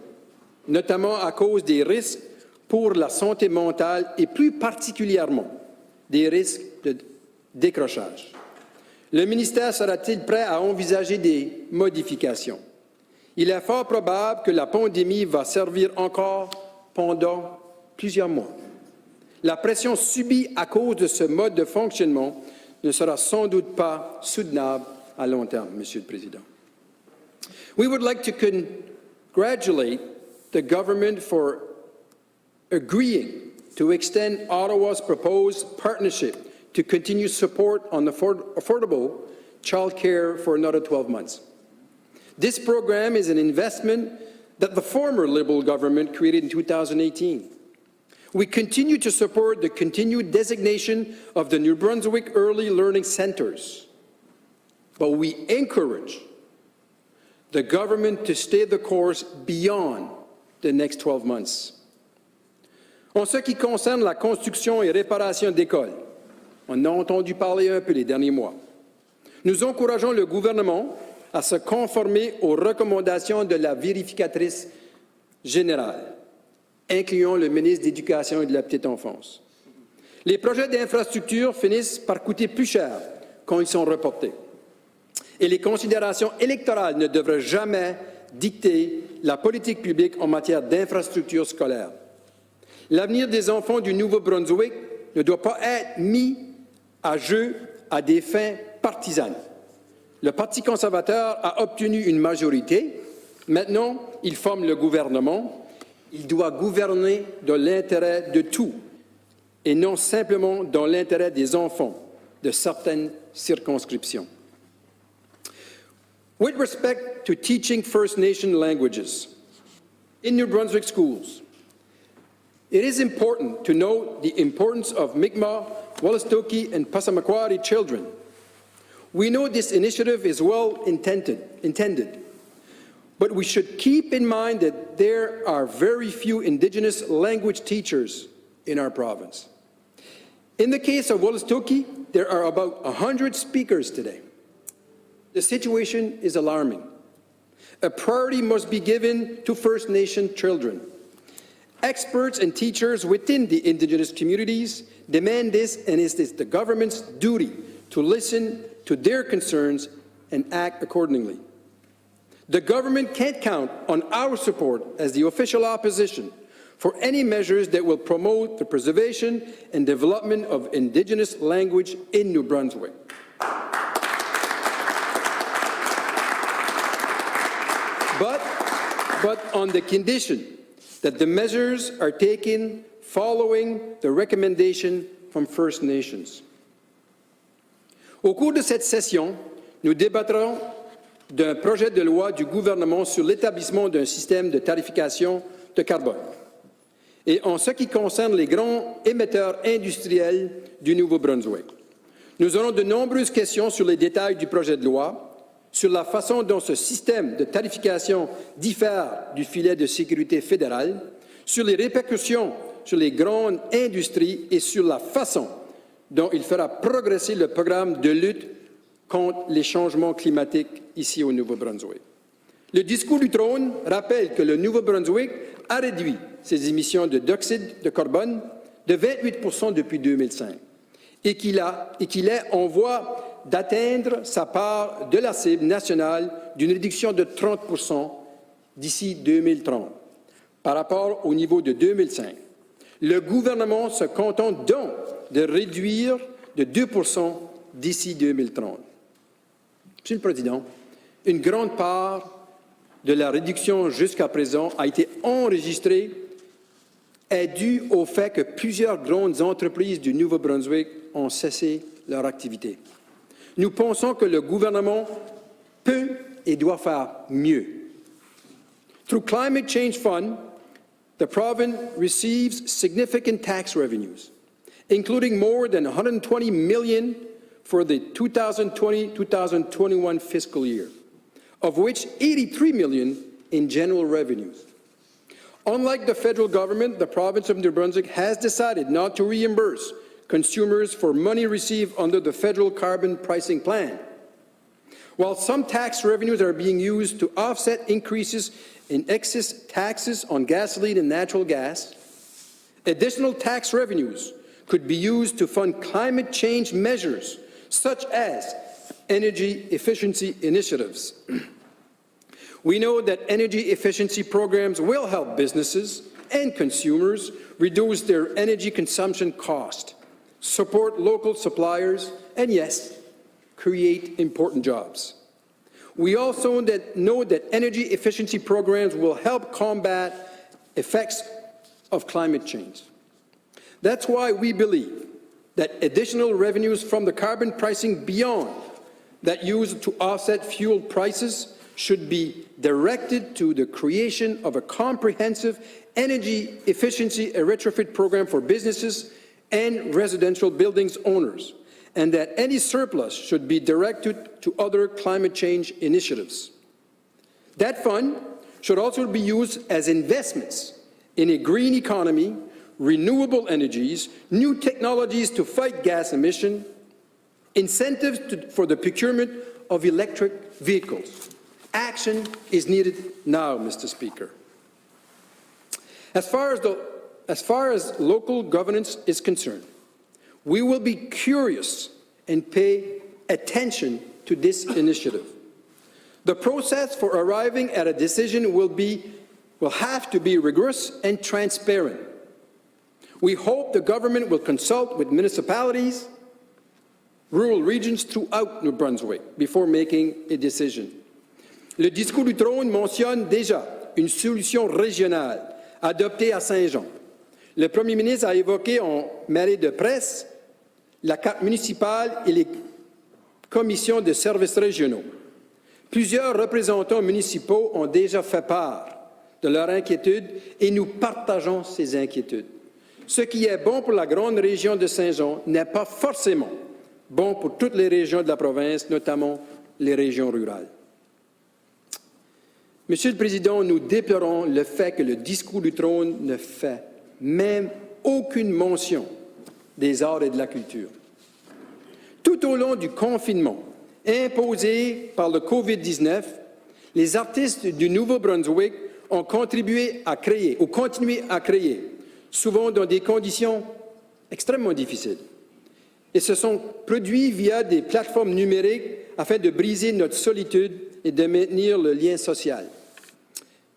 notamment à cause des risques pour la santé mentale et plus particulièrement des risques de décrochage. Le ministère sera-t-il prêt à envisager des modifications? Il est fort probable que la pandémie va servir encore pendant plusieurs mois. La pression subie à cause de ce mode de fonctionnement ne sera sans doute pas soutenable à long terme, Monsieur le Président. We would like to congratulate the government for agreeing to extend Ottawa's proposed partnership to continue support on affordable child care for another 12 months. This program is an investment that the former Liberal government created in 2018. We continue to support the continued designation of the New Brunswick Early Learning Centres, but we encourage the government to stay the course beyond the next 12 months. En ce qui concerne la construction et réparation d'écoles, on a entendu parler un peu les derniers mois. Nous encourageons le gouvernement à se conformer aux recommandations de la vérificatrice générale, incluant le ministre de l'Éducation et de la Petite Enfance. Les projets d'infrastructure finissent par coûter plus cher quand ils sont reportés. Et les considérations électorales ne devraient jamais dicter la politique publique en matière d'infrastructure scolaire. L'avenir des enfants du Nouveau-Brunswick ne doit pas être mis à jeu à des fins partisanes. Le Parti conservateur a obtenu une majorité. Maintenant, il forme le gouvernement. Il doit gouverner dans l'intérêt de tous et non simplement dans l'intérêt des enfants de certaines circonscriptions. With respect to teaching First Nation languages in New Brunswick schools, it is important to note the importance of Mi'kmaq, Wolastoqey, and Passamaquoddy children. We know this initiative is well intended, but we should keep in mind that there are very few Indigenous language teachers in our province. In the case of Wolastoqey, there are about 100 speakers today. The situation is alarming. A priority must be given to First Nation children. Experts and teachers within the Indigenous communities demand this, and it is the government's duty to listen to their concerns and act accordingly. The government can't count on our support as the official opposition for any measures that will promote the preservation and development of Indigenous language in New Brunswick. But on the condition that the measures are taken following the recommendation from First Nations. Au cours de cette session, nous débattrons d'un projet de loi du gouvernement sur l'établissement d'un système de tarification de carbone. Et en ce qui concerne les grands émetteurs industriels du Nouveau-Brunswick, nous aurons de nombreuses questions sur les détails du projet de loi, sur la façon dont ce système de tarification diffère du filet de sécurité fédéral, sur les répercussions sur les grandes industries et sur la façon dont il fera progresser le programme de lutte contre les changements climatiques ici au Nouveau-Brunswick. Le discours du trône rappelle que le Nouveau-Brunswick a réduit ses émissions de dioxyde de carbone de 28% depuis 2005 et qu'il est en voie d'atteindre sa part de la cible nationale d'une réduction de 30% d'ici 2030 par rapport au niveau de 2005. Le gouvernement se contente donc de réduire de 2% d'ici 2030. Monsieur le Président, une grande part de la réduction jusqu'à présent a été enregistrée est due au fait que plusieurs grandes entreprises du Nouveau-Brunswick ont cessé leur activité. Nous pensons que le gouvernement peut et doit faire mieux. Through Climate Change Fund, the province receives significant tax revenues, including more than $120 million for the 2020-2021 fiscal year, of which $83 million in general revenues. Unlike the federal government, the province of New Brunswick has decided not to reimburse consumers for money received under the federal carbon pricing plan. While some tax revenues are being used to offset increases in excess taxes on gasoline and natural gas, additional tax revenues could be used to fund climate change measures such as energy efficiency initiatives. We know that energy efficiency programs will help businesses and consumers reduce their energy consumption cost, support local suppliers, and yes, create important jobs. We also know that energy efficiency programs will help combat effects of climate change. That's why we believe that additional revenues from the carbon pricing beyond that used to offset fuel prices should be directed to the creation of a comprehensive energy efficiency retrofit program for businesses and residential buildings owners, and that any surplus should be directed to other climate change initiatives. That fund should also be used as investments in a green economy, renewable energies, new technologies to fight gas emission, incentives for the procurement of electric vehicles. Action is needed now, Mr. Speaker. As far as local governance is concerned, we will be curious and pay attention to this initiative. The process for arriving at a decision will have to be rigorous and transparent. We hope the government will consult with municipalities, rural regions throughout New Brunswick before making a decision. Le discours du trône mentionne déjà une solution régionale adoptée à Saint-Jean. Le premier ministre a évoqué en mêlée de presse la carte municipale et les commissions de services régionaux. Plusieurs représentants municipaux ont déjà fait part de leurs inquiétudes et nous partageons ces inquiétudes. Ce qui est bon pour la grande région de Saint-Jean n'est pas forcément bon pour toutes les régions de la province, notamment les régions rurales. Monsieur le Président, nous déplorons le fait que le discours du trône ne fait même aucune mention des arts et de la culture. Tout au long du confinement imposé par le COVID-19, les artistes du Nouveau-Brunswick ont contribué à créer, ou continué à créer, souvent dans des conditions extrêmement difficiles. Et se sont produits via des plateformes numériques afin de briser notre solitude et de maintenir le lien social.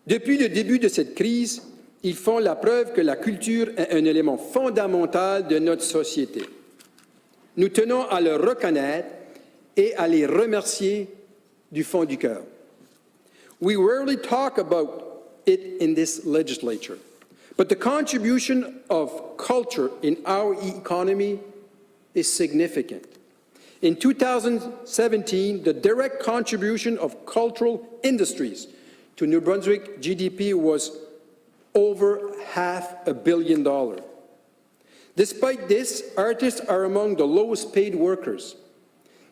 Depuis le début de cette crise, ils font la preuve que la culture est un élément fondamental de notre société. Nous tenons à le reconnaître et à les remercier du fond du cœur. We rarely talk about it in this legislature, but the contribution of culture in our economy is significant. In 2017, the direct contribution of cultural industries to New Brunswick GDP was over $500 million. Despite this, artists are among the lowest paid workers.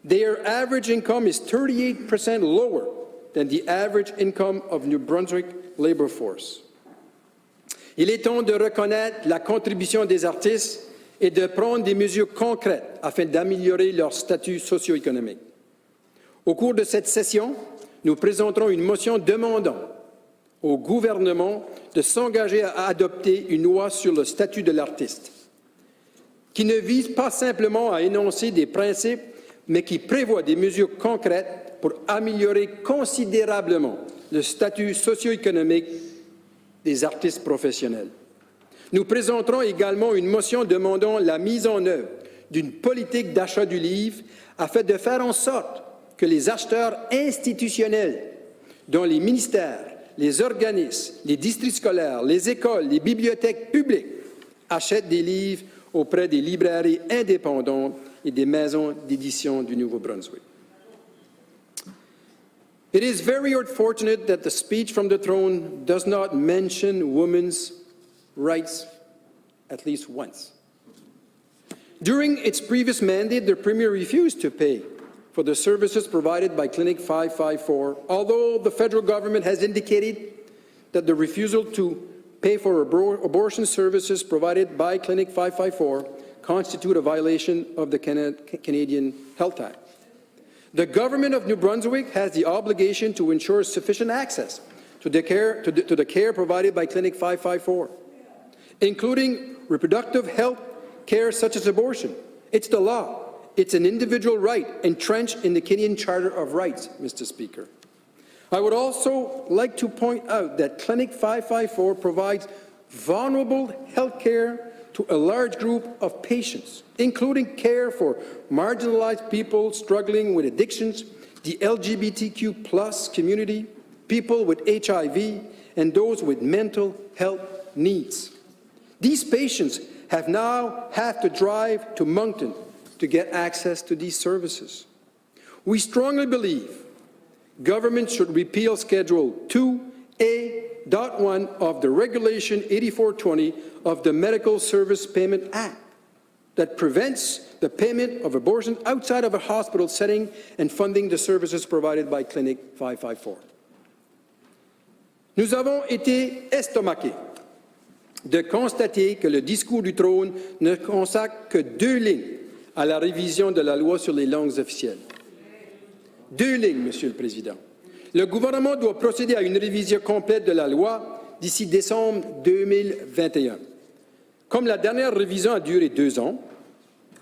Their average income is 38% lower than the average income of New Brunswick labor force. Il est temps de reconnaître la contribution des artistes et de prendre des mesures concrètes afin d'améliorer leur statut socio-économique. Au cours de cette session, nous présenterons une motion demandant au gouvernement de s'engager à adopter une loi sur le statut de l'artiste, qui ne vise pas simplement à énoncer des principes, mais qui prévoit des mesures concrètes pour améliorer considérablement le statut socio-économique des artistes professionnels. Nous présenterons également une motion demandant la mise en œuvre d'une politique d'achat du livre afin de faire en sorte que les acheteurs institutionnels dont les ministères, les organismes, les districts scolaires, les écoles, les bibliothèques publiques achètent des livres auprès des librairies indépendantes et des maisons d'édition du Nouveau-Brunswick. It is very unfortunate that the speech from the throne does not mention women's rights at least once. During its previous mandate, the Premier refused to pay for the services provided by Clinic 554, although the federal government has indicated that the refusal to pay for abortion services provided by Clinic 554 constitute a violation of the Canadian Health Act. The government of New Brunswick has the obligation to ensure sufficient access to the care provided by Clinic 554, including reproductive health care such as abortion. It's the law. It's an individual right entrenched in the Canadian Charter of Rights, Mr. Speaker. I would also like to point out that Clinic 554 provides vulnerable health care to a large group of patients, including care for marginalized people struggling with addictions, the LGBTQ+ community, people with HIV, and those with mental health needs. These patients now have to drive to Moncton to get access to these services. We strongly believe government should repeal Schedule 2A.1 of the Regulation 8420 of the Medical Service Payment Act that prevents the payment of abortion outside of a hospital setting and funding the services provided by Clinic 554. Nous avons été estomaqués de constater que le discours du trône ne consacre que 2 lignes à la révision de la loi sur les langues officielles. 2 lignes, Monsieur le Président. Le gouvernement doit procéder à une révision complète de la loi d'ici décembre 2021. Comme la dernière révision a duré 2 ans,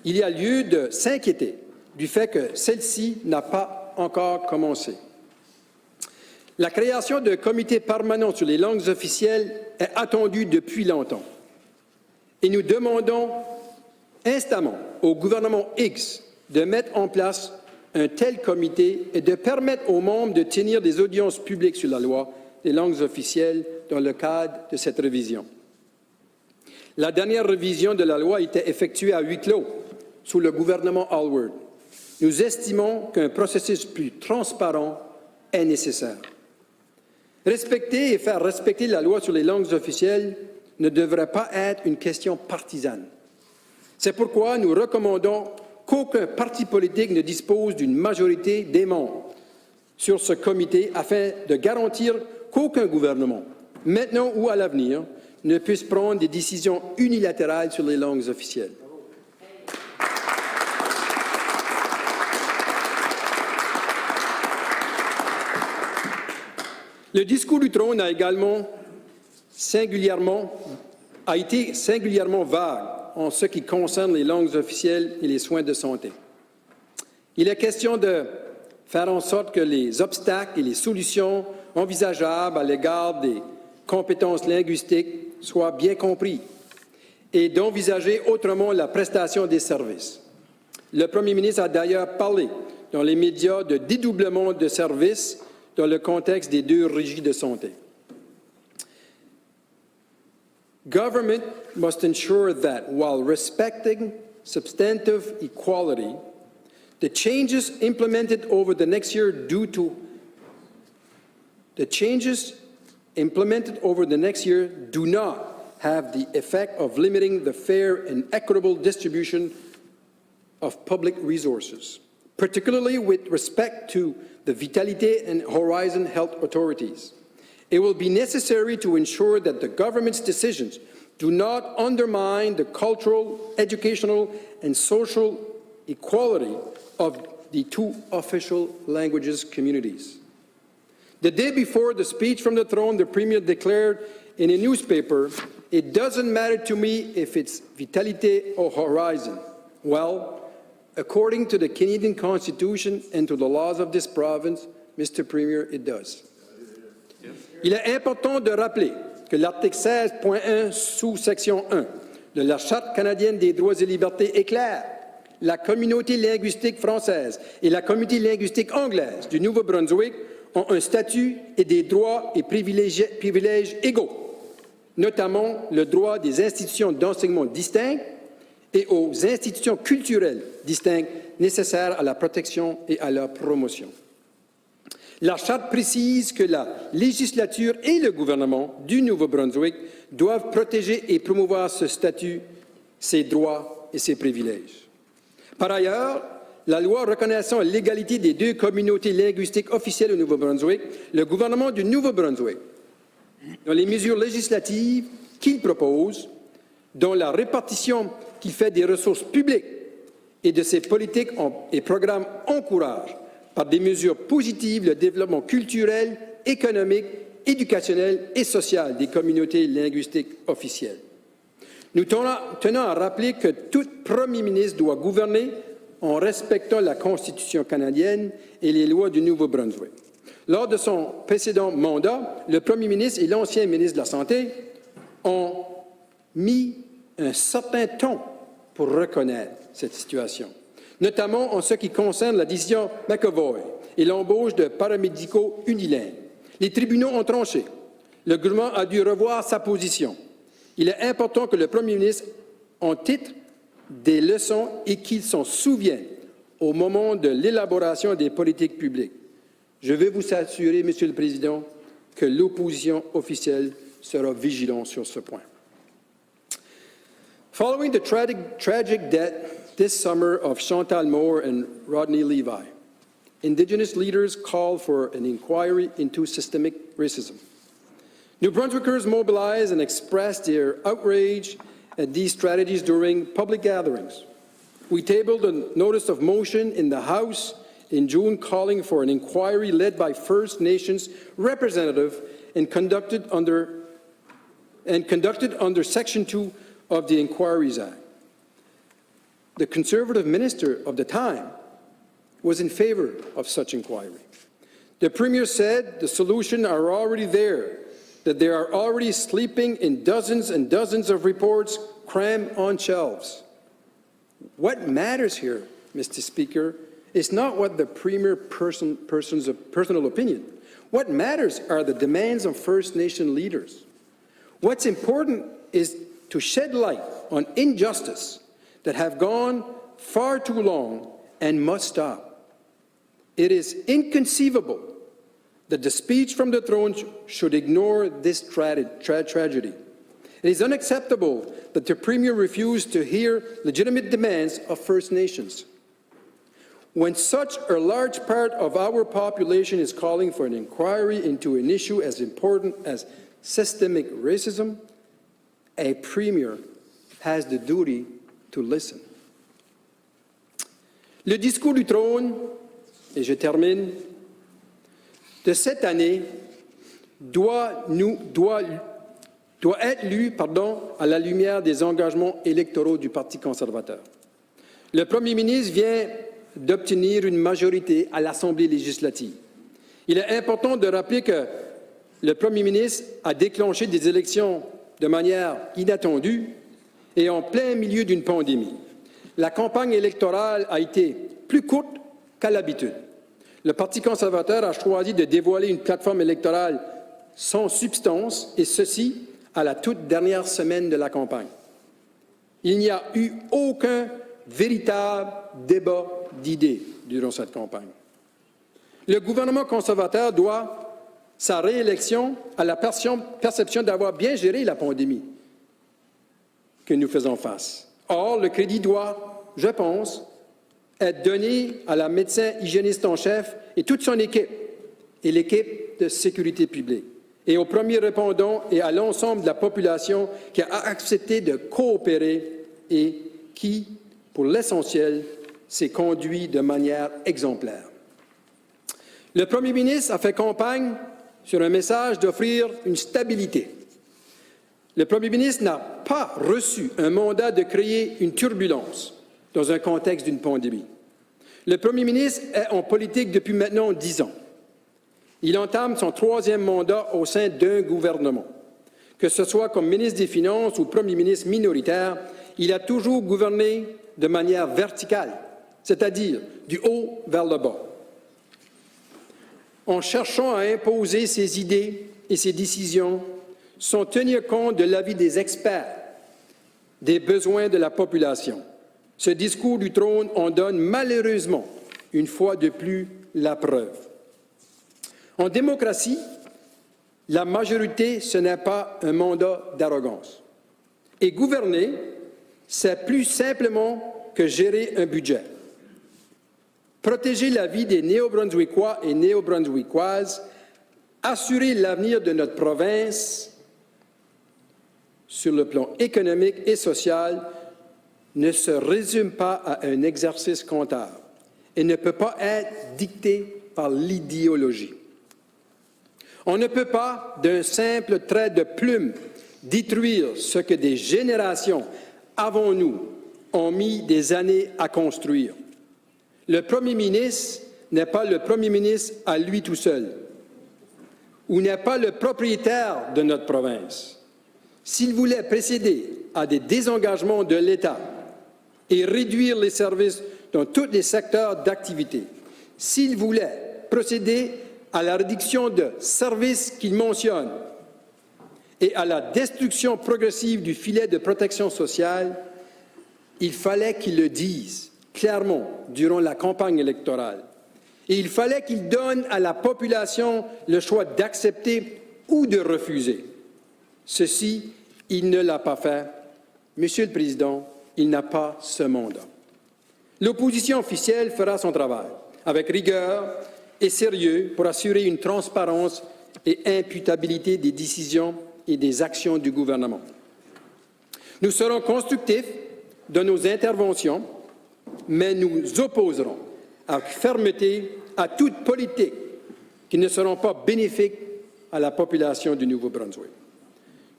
il y a lieu de s'inquiéter du fait que celle-ci n'a pas encore commencé. La création d'un comité permanent sur les langues officielles est attendue depuis longtemps. Et nous demandons instamment au gouvernement X de mettre en place un tel comité et de permettre aux membres de tenir des audiences publiques sur la loi des langues officielles dans le cadre de cette révision. La dernière révision de la loi a été effectuée à huis clos sous le gouvernement Alward. Nous estimons qu'un processus plus transparent est nécessaire. Respecter et faire respecter la loi sur les langues officielles ne devrait pas être une question partisane. C'est pourquoi nous recommandons qu'aucun parti politique ne dispose d'une majorité des membres sur ce comité afin de garantir qu'aucun gouvernement, maintenant ou à l'avenir, ne puisse prendre des décisions unilatérales sur les langues officielles. Le discours du trône a été singulièrement vague en ce qui concerne les langues officielles et les soins de santé. Il est question de faire en sorte que les obstacles et les solutions envisageables à l'égard des compétences linguistiques soient bien compris et d'envisager autrement la prestation des services. Le Premier ministre a d'ailleurs parlé dans les médias de dédoublement de services dans le contexte des 2 régies de santé. Government must ensure that, while respecting substantive equality, the changes implemented over the next year do not have the effect of limiting the fair and equitable distribution of public resources, particularly with respect to the Vitalité and Horizon Health authorities. It will be necessary to ensure that the government's decisions do not undermine the cultural, educational, and social equality of the 2 official languages communities. The day before the speech from the throne, the Premier declared in a newspaper, "It doesn't matter to me if it's Vitalité or Horizon." Well, according to the Canadian Constitution and to the laws of this province, Mr. Premier, it does. Il est important de rappeler que l'article 16.1 sous-section 1 de la Charte canadienne des droits et libertés est clair. La communauté linguistique française et la communauté linguistique anglaise du Nouveau-Brunswick ont un statut et des droits et privilèges égaux, notamment le droit des institutions d'enseignement distinctes et aux institutions culturelles distinctes nécessaires à la protection et à la promotion. La Charte précise que la législature et le gouvernement du Nouveau-Brunswick doivent protéger et promouvoir ce statut, ses droits et ses privilèges. Par ailleurs, la loi reconnaissant l'égalité des deux communautés linguistiques officielles au Nouveau-Brunswick, le gouvernement du Nouveau-Brunswick, dans les mesures législatives qu'il propose, dont la répartition qu'il fait des ressources publiques et de ses politiques et programmes encourage par des mesures positives le développement culturel, économique, éducationnel et social des communautés linguistiques officielles. Nous tenons à rappeler que tout premier ministre doit gouverner en respectant la Constitution canadienne et les lois du Nouveau-Brunswick. Lors de son précédent mandat, le premier ministre et l'ancien ministre de la Santé ont mis un certain temps pour reconnaître cette situation, notamment en ce qui concerne la décision McEvoy et l'embauche de paramédicaux unilingues. Les tribunaux ont tranché. Le gouvernement a dû revoir sa position. Il est important que le premier ministre en titre des leçons et qu'il s'en souvienne au moment de l'élaboration des politiques publiques. Je veux vous assurer, Monsieur le Président, que l'opposition officielle sera vigilante sur ce point. Following the tragic death this summer of Chantal Moore and Rodney Levi, Indigenous leaders called for an inquiry into systemic racism. New Brunswickers mobilized and expressed their outrage at these strategies during public gatherings. We tabled a notice of motion in the House in June calling for an inquiry led by First Nations representatives and conducted under Section 2 of the Inquiries Act. The Conservative minister of the time was in favor of such inquiry. The Premier said the solutions are already there, that they are already sleeping in dozens and dozens of reports crammed on shelves. What matters here, Mr. Speaker, is not what the Premier person's personal opinion. What matters are the demands of First Nation leaders. What's important is to shed light on injustice that have gone far too long and must stop. It is inconceivable that the speech from the throne should ignore this tragedy. It is unacceptable that the Premier refused to hear legitimate demands of First Nations. When such a large part of our population is calling for an inquiry into an issue as important as systemic racism, a Premier has the duty to listen. Le discours du trône, et je termine, de cette année doit être lu à la lumière des engagements électoraux du Parti conservateur. Le Premier ministre vient d'obtenir une majorité à l'Assemblée législative. Il est important de rappeler que le Premier ministre a déclenché des élections de manière inattendue et en plein milieu d'une pandémie. La campagne électorale a été plus courte qu'à l'habitude. Le Parti conservateur a choisi de dévoiler une plateforme électorale sans substance, et ceci à la toute dernière semaine de la campagne. Il n'y a eu aucun véritable débat d'idées durant cette campagne. Le gouvernement conservateur doit sa réélection à la perception d'avoir bien géré la pandémie que nous faisons face. Or, le crédit doit, je pense, être donné à la médecin hygiéniste en chef et toute son équipe, et l'équipe de sécurité publique, et aux premiers répondants et à l'ensemble de la population qui a accepté de coopérer et qui, pour l'essentiel, s'est conduit de manière exemplaire. Le Premier ministre a fait campagne sur un message d'offrir une stabilité. Le Premier ministre n'a pas reçu un mandat de créer une turbulence dans un contexte d'une pandémie. Le Premier ministre est en politique depuis maintenant 10 ans. Il entame son 3e mandat au sein d'un gouvernement. Que ce soit comme ministre des Finances ou Premier ministre minoritaire, il a toujours gouverné de manière verticale, c'est-à-dire du haut vers le bas. en cherchant à imposer ses idées et ses décisions, sans tenir compte de l'avis des experts, des besoins de la population. Ce discours du trône en donne malheureusement, une fois de plus, la preuve. En démocratie, la majorité, ce n'est pas un mandat d'arrogance. Et gouverner, c'est plus simplement que gérer un budget. Protéger la vie des Néo-Brunswickois et Néo-Brunswickoises, assurer l'avenir de notre province sur le plan économique et social ne se résume pas à un exercice comptable et ne peut pas être dicté par l'idéologie. On ne peut pas, d'un simple trait de plume, détruire ce que des générations avant nous ont mis des années à construire. Le Premier ministre n'est pas le Premier ministre à lui tout seul, ou n'est pas le propriétaire de notre province. S'il voulait procéder à des désengagements de l'État et réduire les services dans tous les secteurs d'activité, s'il voulait procéder à la réduction de services qu'il mentionne et à la destruction progressive du filet de protection sociale, il fallait qu'il le dise clairement durant la campagne électorale. Et il fallait qu'il donne à la population le choix d'accepter ou de refuser. Ceci, il ne l'a pas fait. Monsieur le Président, il n'a pas ce mandat. L'opposition officielle fera son travail avec rigueur et sérieux pour assurer une transparence et imputabilité des décisions et des actions du gouvernement. Nous serons constructifs dans nos interventions, mais nous opposerons avec fermeté à toute politique qui ne sera pas bénéfique à la population du Nouveau-Brunswick.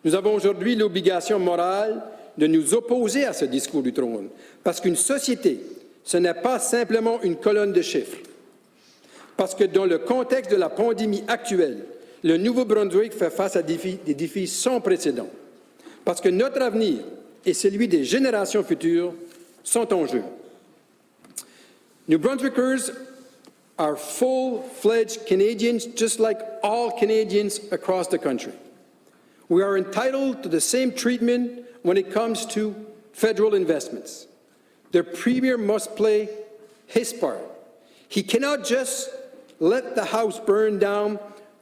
Nous avons aujourd'hui l'obligation morale de nous opposer à ce discours du trône, parce qu'une société, ce n'est pas simplement une colonne de chiffres. Parce que dans le contexte de la pandémie actuelle, le Nouveau-Brunswick fait face à des défis sans précédent. Parce que notre avenir et celui des générations futures sont en jeu. New Brunswickers are full-fledged Canadians, just like all Canadians across the country. We are entitled to the same treatment when it comes to federal investments. The Premier must play his part. He cannot just let the house burn down,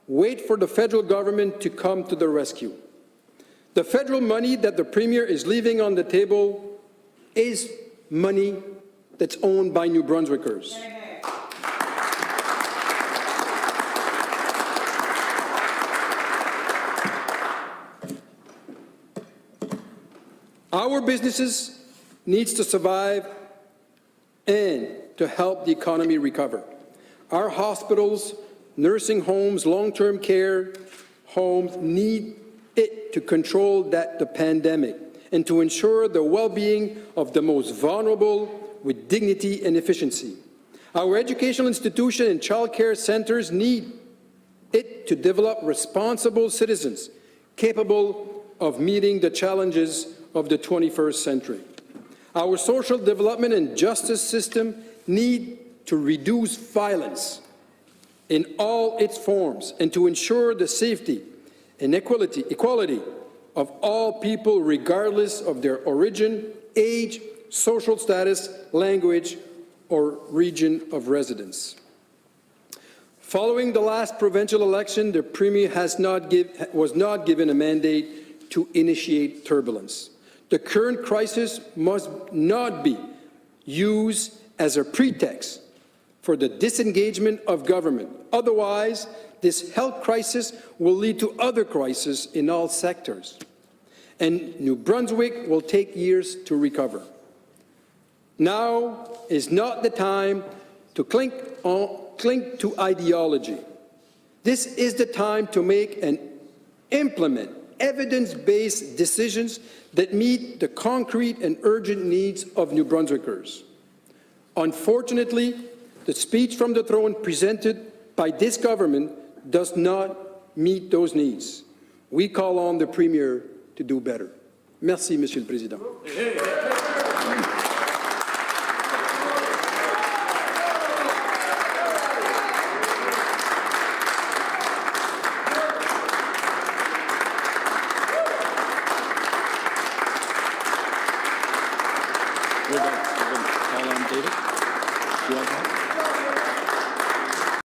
wait for the federal government to come to the rescue. The federal money that the Premier is leaving on the table is money that's owned by New Brunswickers. Our businesses needs to survive and to help the economy recover. Our hospitals, nursing homes, long-term care homes need it to control the pandemic and to ensure the well-being of the most vulnerable with dignity and efficiency. Our educational institutions and child care centres need it to develop responsible citizens capable of meeting the challenges of the 21st century. Our social development and justice system need to reduce violence in all its forms and to ensure the safety and equality of all people regardless of their origin, age, social status, language, or region of residence. Following the last provincial election, the Premier was not given a mandate to initiate turbulence. The current crisis must not be used as a pretext for the disengagement of government. Otherwise, this health crisis will lead to other crises in all sectors, and New Brunswick will take years to recover. Now is not the time to cling to ideology. This is the time to make and implement evidence-based decisions that meet the concrete and urgent needs of New Brunswickers. Unfortunately, the speech from the throne presented by this government does not meet those needs. We call on the Premier to do better. Merci, Monsieur le Président.